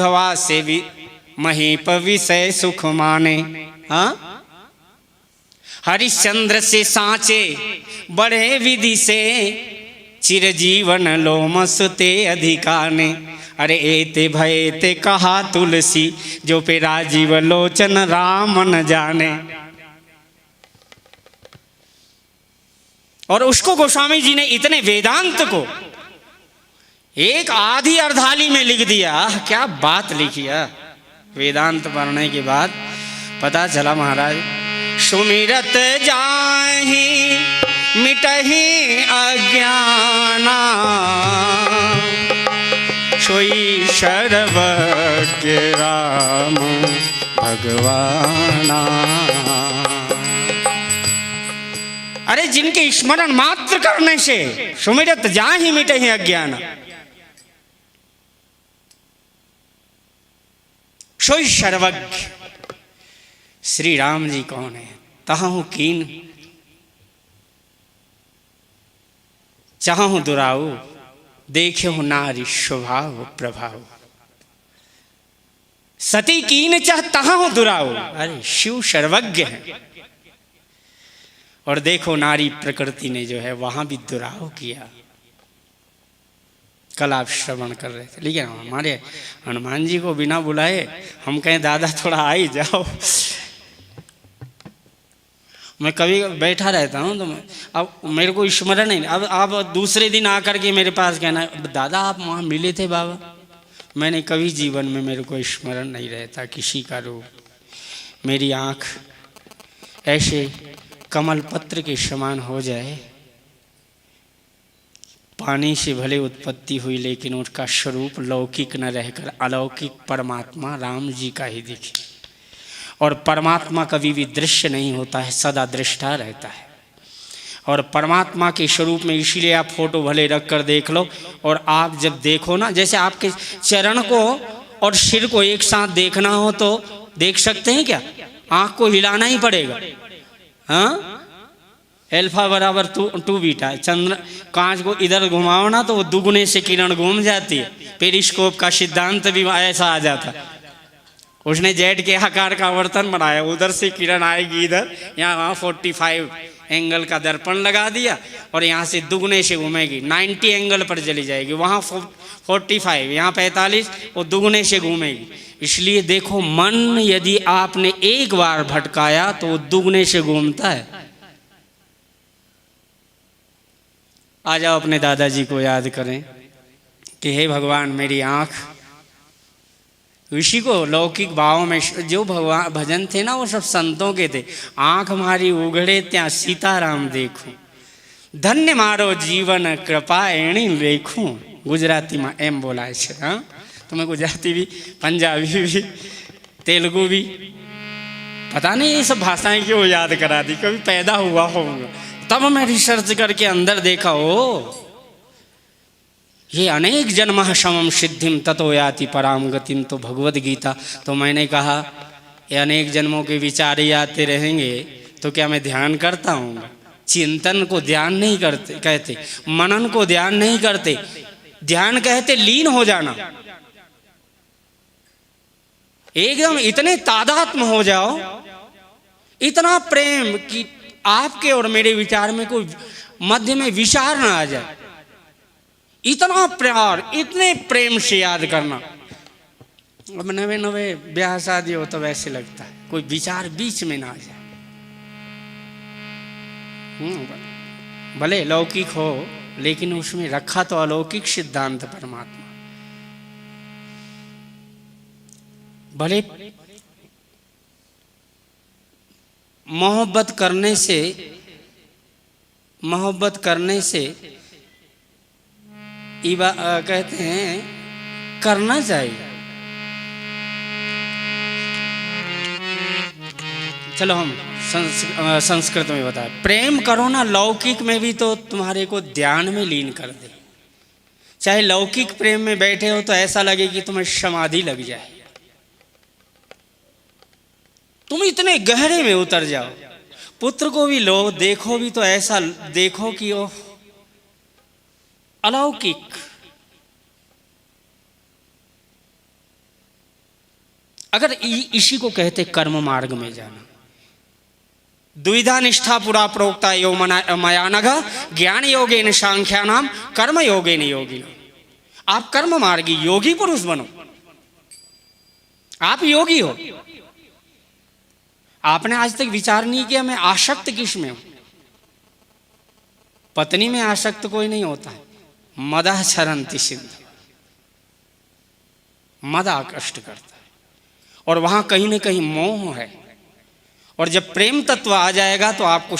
हवा से भी महीप विषय सुख माने। हाँ, हरिश्चंद्र से सांचे बड़े विधि से, चिरजीवन लोमस ते अधिकाने। अरे एते भय ते कहा तुलसी, जो पे राजीव लोचन राम न जाने। और उसको गोस्वामी जी ने इतने वेदांत को एक आधी अर्धाली में लिख दिया। क्या बात लिखी है। वेदांत पढ़ने के बाद पता चला महाराज, सुमिरत जाहि मिटहि अज्ञाना, सोई सर्वज्ञ राम भगवाना। अरे जिनके स्मरण मात्र करने से सुमिरत जाहि मिटहि अज्ञान, सोई सर्वज्ञ। श्री राम जी कौन है? तहु कीन चाहूं दुराऊ, देख्यो नारी स्वभाव प्रभाव। सती कीन चाह तहु दुराऊ। अरे शिव सर्वज्ञ है। और देखो नारी प्रकृति ने जो है वहां भी दुराव किया। कल आप श्रवण कर रहे थे, लेकिन हमारे हनुमान जी को बिना बुलाए हम कहें दादा थोड़ा आ ही जाओ। मैं कभी बैठा रहता हूँ तो अब मेरे को स्मरण नहीं। अब दूसरे दिन आकर के मेरे पास कहना, दादा आप वहाँ मिले थे बाबा। मैंने कभी जीवन में, मेरे को स्मरण नहीं रहता किसी का रूप। मेरी आँख ऐसे कमल पत्र के समान हो जाए, पानी से भले उत्पत्ति हुई लेकिन उसका स्वरूप लौकिक न रहकर अलौकिक परमात्मा राम जी का ही दिखे। और परमात्मा कभी भी दृश्य नहीं होता है, सदा दृष्टा रहता है। और परमात्मा के स्वरूप में इसीलिए आप फोटो भले रख कर देख लो, और आप जब देखो ना, जैसे आपके चरण को और सिर को एक साथ देखना हो तो देख सकते हैं क्या? आँख को हिलाना ही पड़ेगा। हाँ, एल्फा बराबर टू बीटा। चंद्र कांच को इधर घुमाओ ना तो वो दुगने से किरण घूम जाती है। पेरिस्कोप का सिद्धांत भी ऐसा आ जाता। उसने जेट के आकार का आवर्तन बनाया, उधर से किरण आएगी इधर, यहाँ 45 एंगल का दर्पण लगा दिया और यहाँ से दुगने से घूमेगी, 90 एंगल पर चली जाएगी। वहाँ 45, यहाँ 45, वो दुगने से घूमेगी। इसलिए देखो, मन यदि आपने एक बार भटकाया तो वो दुगने से घूमता है। आ जाओ अपने दादाजी को याद करें कि हे भगवान मेरी आँख, ऋषि को लौकिक भाव में जो भगवान भजन थे ना वो सब संतों के थे। आँख मारी उघड़े त्या सीताराम देखूं, धन्य मारो जीवन कृपा एणी देखूं। गुजराती में एम बोलाय छे। हाँ, तुम्हें गुजराती भी, पंजाबी भी, तेलुगु भी, पता नहीं ये सब भाषाएं क्यों याद करा दी। कभी पैदा हुआ होगा तब मैं रिसर्च करके अंदर देखा, ओ ये अनेक जन्म समम सिद्धिम ततो याति पराम गतिम, तो भगवद गीता। तो मैंने कहा ये अनेक जन्मों के विचार ही आते रहेंगे तो क्या मैं ध्यान करता हूँ? चिंतन को ध्यान नहीं करते कहते, मनन को ध्यान नहीं करते। ध्यान कहते लीन हो जाना, एकदम इतने तादात्म्य हो जाओ, इतना प्रेम कि आपके और मेरे विचार में कोई मध्य में विचार ना आ जाए। इतना प्यार, इतने प्रेम से याद करना। अब नवे नवे ब्याह शादी हो तो वैसे लगता है, कोई विचार बीच में ना आ जाए। भले लौकिक हो लेकिन उसमें रखा तो अलौकिक सिद्धांत परमात्मा। भले मोहब्बत करने से कहते हैं करना चाहिए। चलो हम संस्कृत में बताएं, प्रेम करो ना लौकिक में भी तो तुम्हारे को ध्यान में लीन कर दे। चाहे लौकिक प्रेम में बैठे हो तो ऐसा लगे कि तुम्हें समाधि लग जाए, तुम इतने गहरे में उतर जाओ। पुत्र को भी लो, देखो भी तो ऐसा देखो कि ओ अलौकिक। अगर इसी को कहते कर्म मार्ग में जाना। द्विधा निष्ठा पुरा प्रोक्ता यो मयानघ ज्ञान योगेन सांख्यानाम कर्म योगेन योगी। आप कर्म मार्गी योगी पुरुष बनो, आप योगी हो। आपने आज तक विचार नहीं किया मैं आसक्त किस में हूं। पत्नी में आसक्त कोई नहीं होता है। मदः छरन्ति सिंधु, मद आकृष्ट करता है और वहां कहीं ना कहीं मोह है। और जब प्रेम तत्व आ जाएगा तो आपको